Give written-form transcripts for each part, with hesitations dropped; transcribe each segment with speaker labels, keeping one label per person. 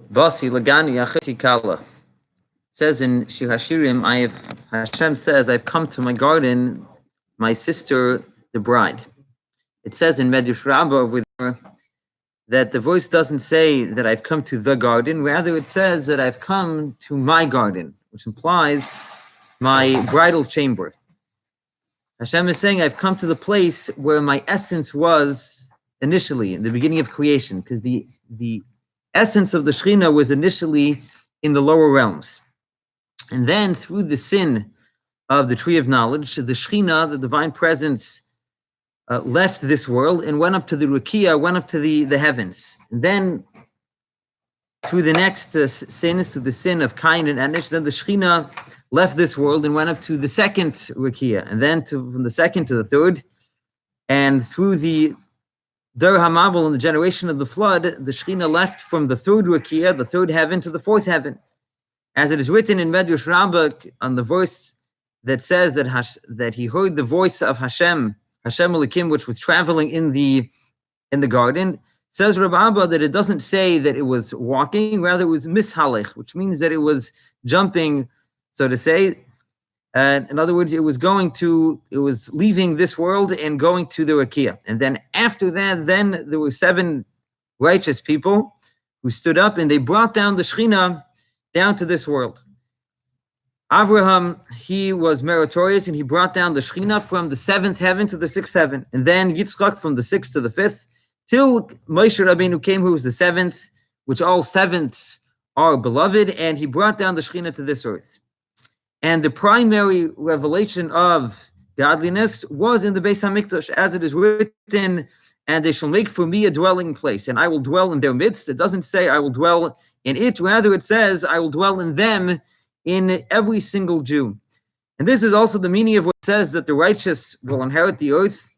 Speaker 1: Basi Legani Achiti Kala. It says in Shir Hashirim, Hashem says, I've come to my garden, my sister, the bride. It says in Medrash Rabbah over there that the voice doesn't say that I've come to the garden, rather it says that I've come to my garden, which implies my bridal chamber. Hashem is saying, I've come to the place where my essence was initially, in the beginning of creation, because the essence of the Shekhinah was initially in the lower realms. And then through the sin of the tree of knowledge, the Shekhinah, the divine presence, left this world and went up to the Rukiah, went up to the heavens. And then through the next sins, to the sin of Cain and Enosh, then the Shekhinah left this world and went up to the second Rukiah, and then from the second to the third. And through the Dur HaMabul and the generation of the flood, the Shekhinah left from the third Rukiah, the third heaven, to the fourth heaven. As it is written in Medrash Rabbah on the verse that says that he heard the voice of Hashem Elokim, which was traveling in the garden, says Rav Abba that it doesn't say that it was walking, rather it was mishalech, which means that it was jumping, so to say. In other words, it was leaving this world and going to the Rakia. And then after that, then there were 7 righteous people who stood up and they brought down the Shekhinah down to this world. Avraham, he was meritorious and he brought down the Shekhinah from the 7th heaven to the 6th heaven. And then Yitzchak from the 6th to the 5th, till Moshe Rabbeinu came, who was the 7th, which all 7ths are beloved, and he brought down the Shekhinah to this earth. And the primary revelation of godliness was in the Beis HaMikdash, as it is written, and they shall make for me a dwelling place, and I will dwell in their midst. It doesn't say I will dwell in it, rather it says I will dwell in them, in every single Jew. And this is also the meaning of what it says that the righteous will inherit the earth,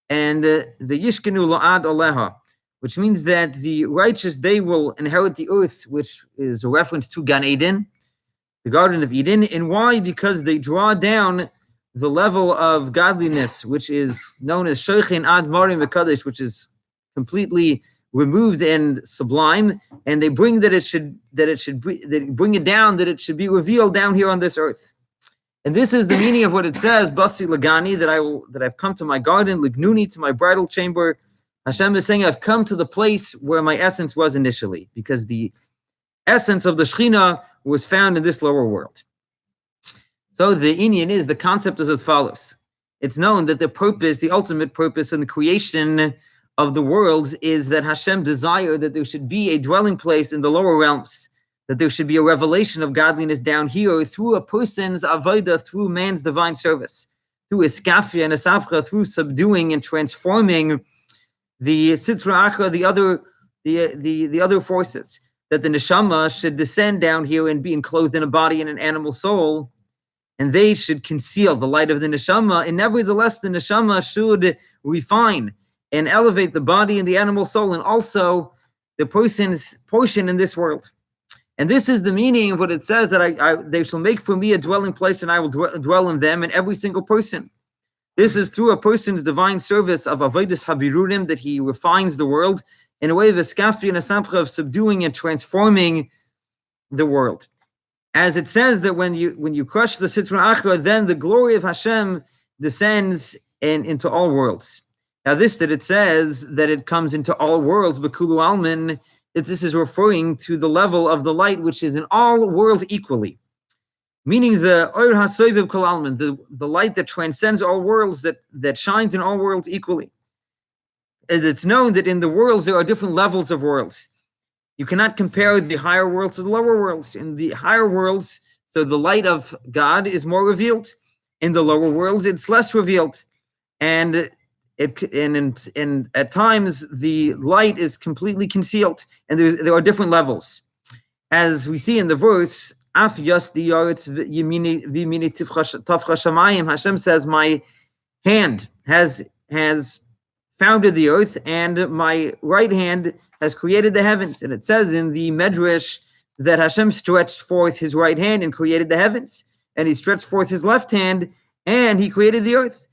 Speaker 1: and the Yishkenu La'ad Aleha, which means that the righteous, they will inherit the earth, which is a reference to Gan Eden, the Garden of Eden. And why? Because they draw down the level of godliness, which is known as Shoichin Ad Marim Mekadesh, which is completely removed and sublime, and they bring that it should bring it down, that it should be revealed down here on this earth. And this is the meaning of what it says, Basi Legani, that I've come to my garden, Lignuni, to my bridal chamber. Hashem is saying, I've come to the place where my essence was initially, because the essence of the Shekhinah was found in this lower world. So the Inyan is, the concept is as follows. It's known that the purpose, the ultimate purpose in the creation of the worlds is that Hashem desired that there should be a dwelling place in the lower realms, that there should be a revelation of godliness down here through a person's avodah, through man's divine service, through iskafia and esapcha, through subduing and transforming the sitra achra, the other forces, that the neshama should descend down here and be enclosed in a body and an animal soul, and they should conceal the light of the neshama, and nevertheless the neshama should refine and elevate the body and the animal soul, and also the person's portion in this world. And this is the meaning of what it says, that they shall make for me a dwelling place, and I will dwell in them, and every single person. This is through a person's divine service of avodas habirurim, that he refines the world in a way of eskafi and asampcha, of subduing and transforming the world. As it says that when you crush the sitra achra, then the glory of Hashem descends into all worlds. Now this, that it says that it comes into all worlds, Bekulu Almin, this is referring to the level of the light which is in all worlds equally. Meaning the Oir HaSoiviv Kol Almin, the light that transcends all worlds, that shines in all worlds equally. As it's known that in the worlds there are different levels of worlds. You cannot compare the higher worlds to the lower worlds. In the higher worlds, so the light of God is more revealed. In the lower worlds, it's less revealed. And at times the light is completely concealed, and there are different levels. As we see in the verse, Hashem says, my hand has founded the earth, and my right hand has created the heavens. And it says in the Medrash that Hashem stretched forth his right hand and created the heavens, and he stretched forth his left hand and he created the earth.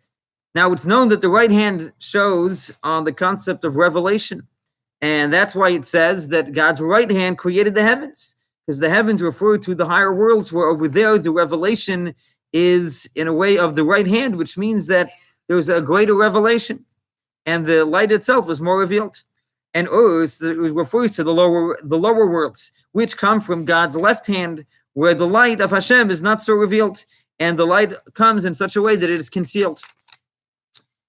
Speaker 1: Now, it's known that the right hand shows on the concept of revelation, And that's why it says that God's right hand created the heavens, because the heavens refer to the higher worlds, where over there the revelation is in a way of the right hand, which means that there's a greater revelation, and the light itself is more revealed. And earth refers to the lower worlds, which come from God's left hand, where the light of Hashem is not so revealed, and the light comes in such a way that it is concealed.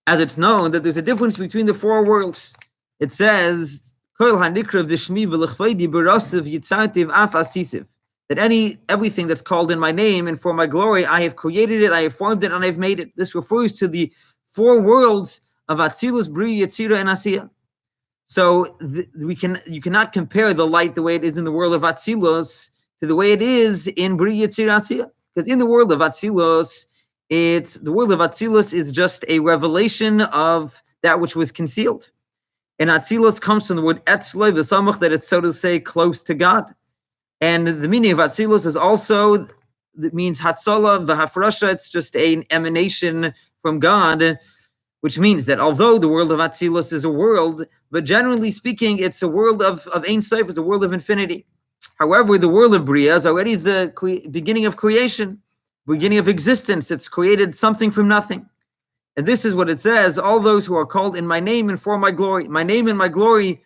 Speaker 1: As it's known that there's a difference between the four worlds. It says, that everything that's called in my name and for my glory, I have created it, I have formed it, and I've made it. This refers to the four worlds of Atzilus, Bri, Yetzira, and Asiya. So you cannot compare the light the way it is in the world of Atzilus to the way it is in Bri, Yetzira, Asiya. Because in the world of Atzilus, the world of Atzilus is just a revelation of that which was concealed. And Atzilus comes from the word etzloi v'samach, that it's, so to say, close to God. And the meaning of Atzilus is also, it means Hatzalah v'hafrasha, it's just an emanation from God, which means that although the world of Atzilus is a world, but generally speaking, it's a world of Ein Sof, it's a world of infinity. However, the world of Bria is already the beginning of creation, beginning of existence. It's created something from nothing. And this is what it says, all those who are called in my name and for my glory. My name and my glory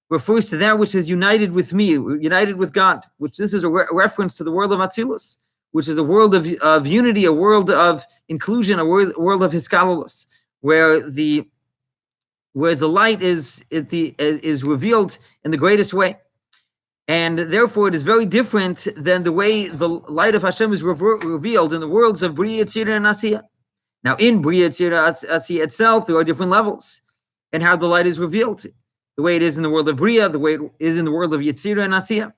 Speaker 1: refers to that which is united with me, united with God, which this is a reference to the world of Atzilus, which is a world of unity, a world of inclusion, a world of Hiskalos, where the light is revealed in the greatest way. And therefore, it is very different than the way the light of Hashem is revealed in the worlds of Bria, Yetzira, and Asiya. Now, in Bria, Yetzira, Asiya itself, there are different levels and how the light is revealed. The way it is in the world of Bria, the way it is in the world of Yetzira and Asiya.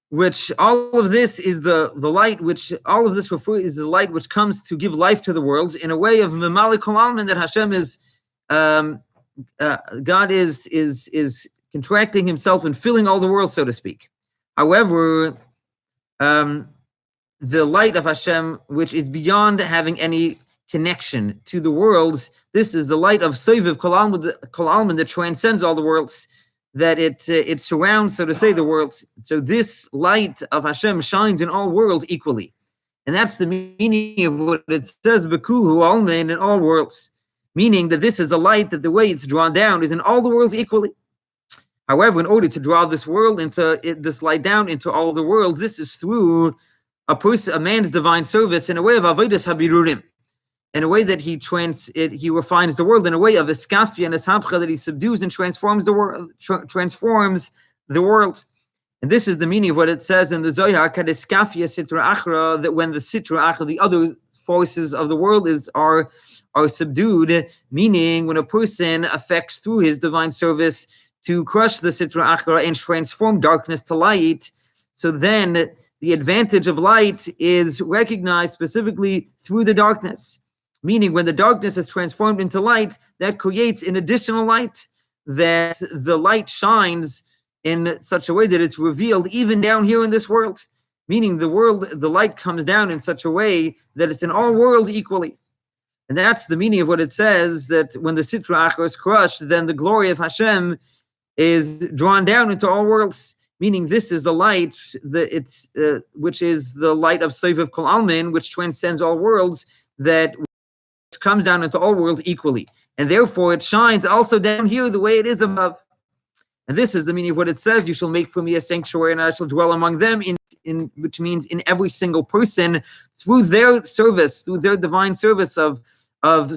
Speaker 1: Which all of this is the light, which all of this is the light which comes to give life to the worlds in a way of Memali Kol Almin, that Hashem is, God is contracting himself and filling all the world, so to speak. However, the light of Hashem, which is beyond having any connection to the worlds, this is the light of Soviv Kol Almin that transcends all the worlds, that it surrounds, so to say, the worlds. So this light of Hashem shines in all worlds equally. And that's the meaning of what it says, Bekulhu Almin, in all worlds. Meaning that this is a light that the way it's drawn down is in all the worlds equally. However, in order to draw this light down into all of the worlds, this is through a man's divine service in a way of avodas habirurim, in a way that he refines the world, in a way of eskafia and eshabcha, that he subdues and transforms the world. And this is the meaning of what it says in the Zohar, kadeskafia sitra achra, that when the sitra achra, the other forces of the world are subdued, meaning when a person affects through his divine service to crush the sitra achra and transform darkness to light, so then the advantage of light is recognized specifically through the darkness. Meaning when the darkness is transformed into light, that creates an additional light, that the light shines in such a way that it's revealed even down here in this world. Meaning the light comes down in such a way that it's in all worlds equally. And that's the meaning of what it says, that when the sitra achra is crushed, then the glory of Hashem is drawn down into all worlds. Meaning this is the light, which is the light of Soviv Kol Almin, which transcends all worlds, that comes down into all worlds equally. And therefore it shines also down here the way it is above. And this is the meaning of what it says, you shall make for me a sanctuary and I shall dwell among them, which means in every single person, through their service, through their divine service of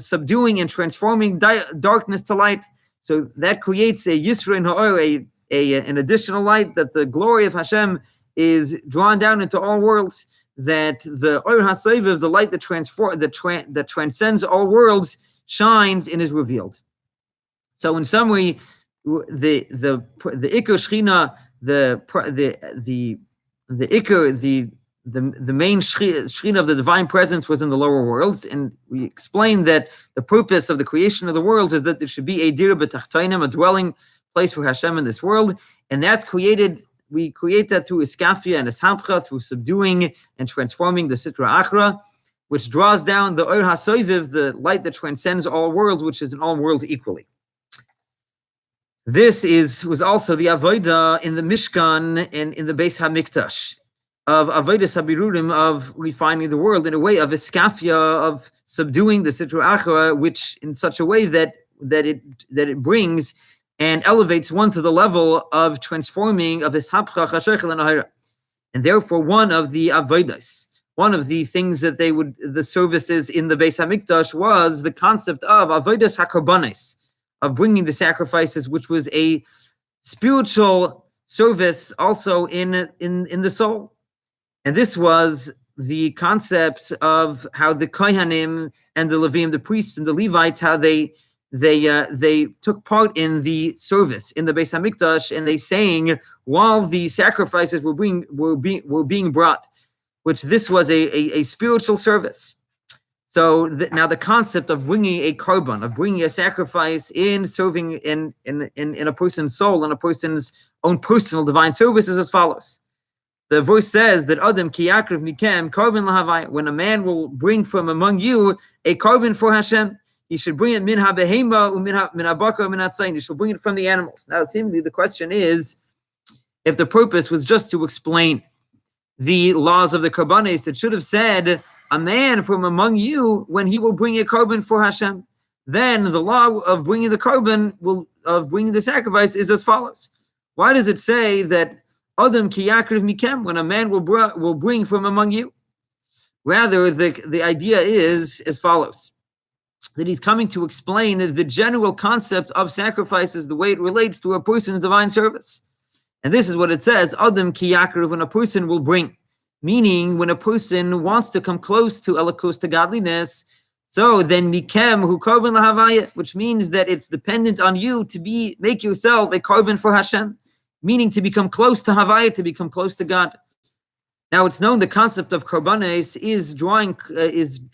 Speaker 1: subduing and transforming darkness to light. So that creates a Yisra and Ha'or, an additional light, that the glory of Hashem is drawn down into all worlds, that the Or HaSoviv, the light that transcends all worlds, shines and is revealed. So in summary, the Iker Shechina, the main Shechina of the divine presence was in the lower worlds, and we explained that the purpose of the creation of the worlds is that there should be a Dira B'Tachtainim, a dwelling place for Hashem in this world, and that's created. We create that through iskafia and eshabcha, through subduing and transforming the sitra achra, which draws down the Or HaSoviv, the light that transcends all worlds, which is in all worlds equally. This was also the avodah in the Mishkan and in the Beis Hamikdash of avodas habirurim, of refining the world in a way of iskafia, of subduing the sitra achra, which in such a way that it brings and elevates one to the level of transforming of ishapcha chashechel and ahira. And therefore, one of the avodas, one of the things that the services in the Beis Hamikdash was the concept of avodas hakarbanes, of bringing the sacrifices, which was a spiritual service also in the soul. And this was the concept of how the Kohanim and the Levim, the priests and the Levites, how they took part in the service in the Beis Hamikdash, and they sang while the sacrifices were being brought, which this was a spiritual service. So now the concept of bringing a korban, of bringing a sacrifice in serving in a person's soul, in a person's own personal divine service is as follows. The verse says that Adam ki yakriv mikem korban lahavai. When a man will bring from among you a korban for Hashem, he should bring it min habehema min habakar min hatzayin. He should bring it from the animals. Now, seemingly the question is, if the purpose was just to explain the laws of the korbanos, it should have said a man from among you when he will bring a korban for Hashem. Then the law of bringing the korban, of bringing the sacrifice, is as follows. Why does it say that Adam ki yakriv mikem, when a man will bring from among you? Rather, the idea is as follows, that he's coming to explain the general concept of sacrifices, the way it relates to a person's divine service. And this is what it says, Adam ki yakriv, when a person will bring, meaning when a person wants to come close to elokus, to godliness. So then mikem hu korban lahavaya, which means that it's dependent on you to make yourself a korban for Hashem, meaning to become close to Havaya, to become close to God. Now it's known the concept of korbanos is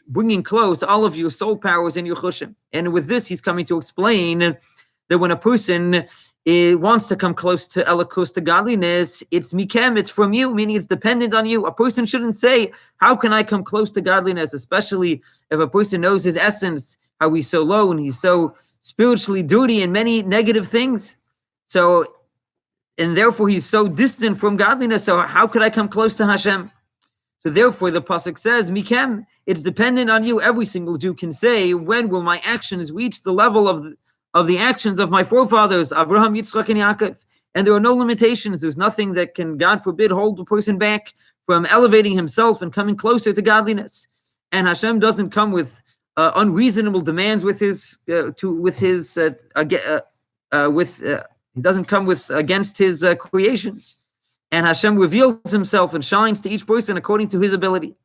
Speaker 1: bringing close all of your soul powers and your chushim. And with this, he's coming to explain that when a person wants to come close to elokus, to godliness, it's mikem, it's from you, meaning it's dependent on you. A person shouldn't say, how can I come close to godliness? Especially if a person knows his essence, how he's so low and he's so spiritually dirty and many negative things. And therefore he's so distant from godliness. So how could I come close to Hashem? So therefore the pasuk says, mikem, it's dependent on you. Every single Jew can say, when will my actions reach the level of the actions of my forefathers, Abraham, Yitzchak, and Yaakov? And there are no limitations. There's nothing that can, God forbid, hold a person back from elevating himself and coming closer to godliness. And Hashem doesn't come with unreasonable demands He doesn't come against his creations. And Hashem reveals himself and shines to each person according to his ability.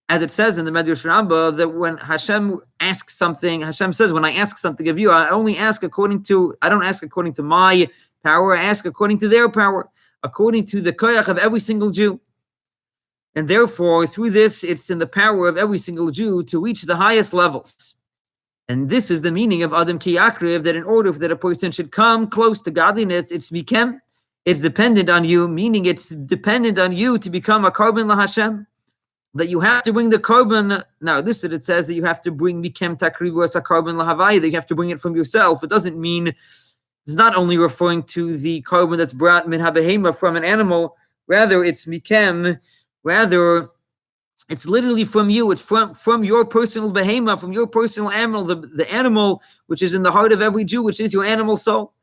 Speaker 1: As it says in the Medrash Rabbah, that when Hashem asks something, Hashem says, when I ask something of you, I don't ask according to my power, I ask according to their power, according to the koyach of every single Jew. And therefore, through this, it's in the power of every single Jew to reach the highest levels. And this is the meaning of Adam ki yakriv, that in order that a person should come close to godliness, it's mikem, it's dependent on you, meaning it's dependent on you to become a korban laHashem, that you have to bring the korban. Now, this it says that you have to bring mikem takrivu as a korban lahavai, that you have to bring it from yourself. It doesn't mean, it's not only referring to the korban that's brought min habehema from an animal, rather it's mikem, rather it's literally from you. It's from your personal behema, from your personal animal, the animal which is in the heart of every Jew, which is your animal soul.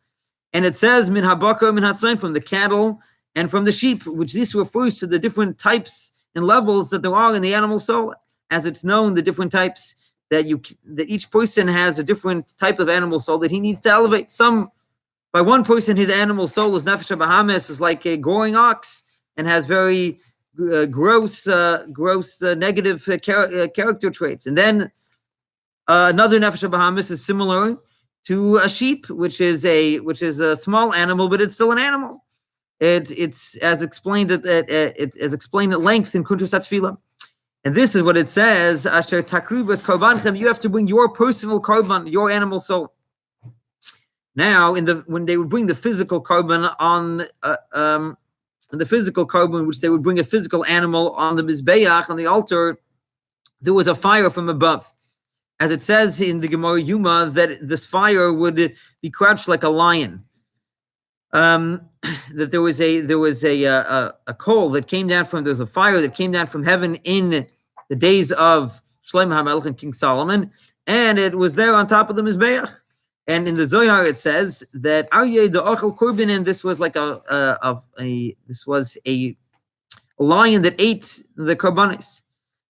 Speaker 1: And it says min habakar min hatzayin, from the cattle and from the sheep, which this refers to the different types and levels that there are in the animal soul. As it's known, the different types that each person has a different type of animal soul that he needs to elevate. By one person, his animal soul is nefesh bahamis, is like a goring ox, and has very gross negative character traits. And then another nefesh bahamis is similar to a sheep, which is a small animal, but it's still an animal. It's as explained at length in Kuntrus HaTfilah. And this is what it says: Asher takribas korbanchem, you have to bring your personal korban, your animal soul. Now, when they would bring the physical korban the physical korban, which they would bring a physical animal on the mizbeach, on the altar, there was a fire from above. As it says in the Gemara Yuma, that this fire would be crouched like a lion. that there was a coal that came down from, there's a fire that came down from heaven in the days of Shlomo HaMelech and King Solomon, and it was there on top of the Mizbeach. And in the Zohar it says that Aryeh da'achal korban, and this was like a lion that ate the korbanos.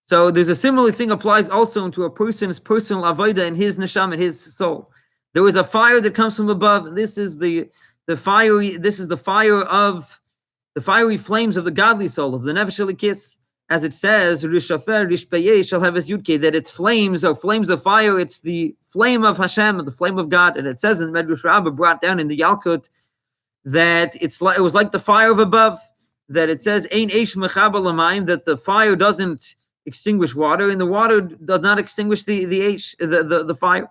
Speaker 1: So there's a similar thing applies also to a person's personal avodah and his neshama, his soul. There was a fire that comes from above. This is the fiery flames of the godly soul, of the nefesh elikis, as it says, Rishafer Rishpeye shall have his yudke, that its flames are flames of fire. It's the flame of Hashem, the flame of God. And it says in Medrash Rabbah, brought down in the Yalkut, that it was like the fire of above. That it says, Ein eish mechaba l'mayim, that the fire doesn't extinguish water, and the water does not extinguish the fire.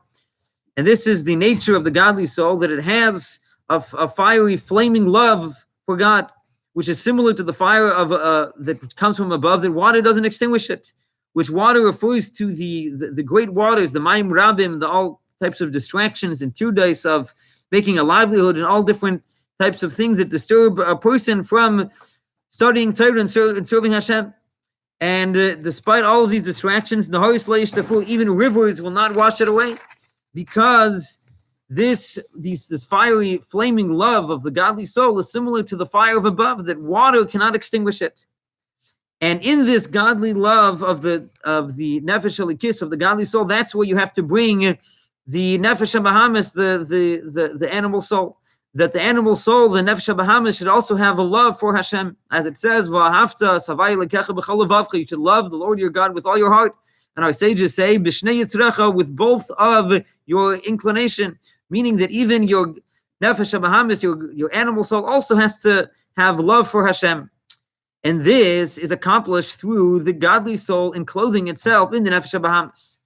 Speaker 1: And this is the nature of the godly soul, that it has a fiery, flaming love for God, which is similar to the fire of that comes from above, that water doesn't extinguish it, which water refers to the great waters, the Mayim Rabim, the all types of distractions and tirdos of making a livelihood and all different types of things that disturb a person from studying Torah and serving Hashem. And despite all of these distractions, even rivers will not wash it away, because this fiery, flaming love of the godly soul is similar to the fire of above, that water cannot extinguish it. And in this godly love of the nefesh elikis, of the godly soul, that's where you have to bring the nefesh habahamis, the animal soul. That the animal soul, the nefesh habahamis, should also have a love for Hashem, as it says, "V'ahavta savai lekecha b'chol levavcha." You should love the Lord your God with all your heart. And our sages say, "B'shnei yitzrecha," with both of your inclination, meaning that even your nefesh habahamis, your animal soul, also has to have love for Hashem. And this is accomplished through the godly soul enclothing itself in the nefesh habahamis.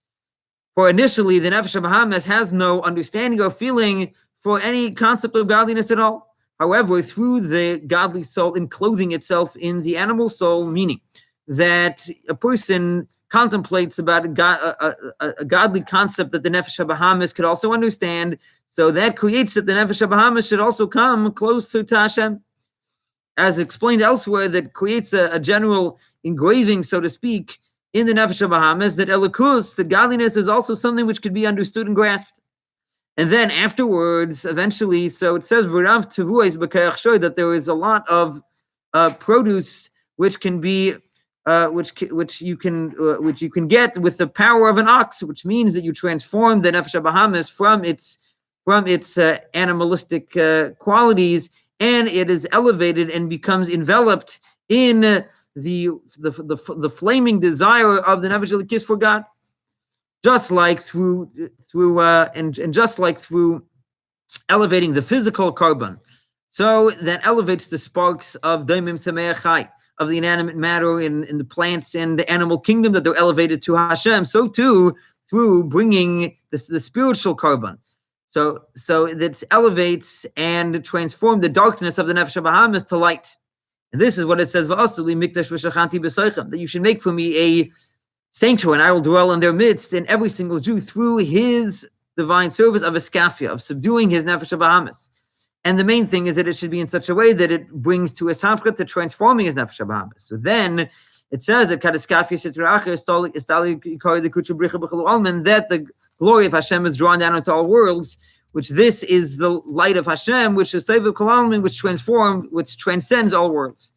Speaker 1: For initially, the nefesh habahamis has no understanding or feeling for any concept of godliness at all. However, through the godly soul enclothing itself in the animal soul, meaning that a person contemplates about a godly concept that the nefesh habahamis could also understand, so that creates that the nefesh habahamis should also come closer to Hashem. As explained elsewhere, that creates a general engraving, so to speak, in the nefesh habahamis, that elikus, that godliness, is also something which could be understood and grasped. And then afterwards, eventually, so it says that there is a lot of produce which can be which you can get with the power of an ox, which means that you transform the nefesh habahamis from its animalistic qualities, and it is elevated and becomes enveloped in the flaming desire of the nefesh elikis for God. Just like through elevating the physical carbon, so that elevates the sparks of daimim sameach chai, of the inanimate matter in the plants and the animal kingdom, that they're elevated to Hashem. So too through bringing the spiritual carbon, so that elevates and transforms the darkness of the nefesh habahamis to light. And this is what it says: that you should make for me a sanctuary, and I will dwell in their midst, in every single Jew, through his divine service of eskafia, of subduing his nefesh habahamis. And the main thing is that it should be in such a way that it brings to his samchut, to transforming his nefesh habahamis. So then it says that that the glory of Hashem is drawn down into all worlds, which this is the light of Hashem, which is which transcends all worlds.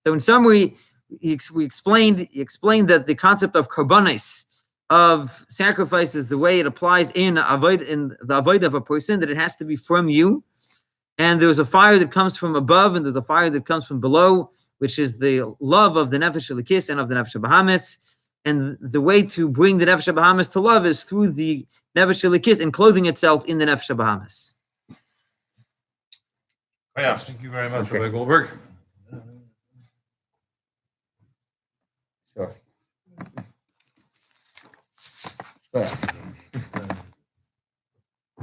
Speaker 1: So in summary, he explained that the concept of karbanis, of sacrifices, the way it applies in the avodah of a person, that it has to be from you, and there's a fire that comes from above, and there's a fire that comes from below, which is the love of the nefesh elikis and of the nefesh habahamis. And the way to bring the nefesh habahamis to love is through the nefesh elikis enclothing itself in the nefesh habahamis.
Speaker 2: Oh, yeah, thank you very much, Rabbi Goldberg.
Speaker 1: Sure.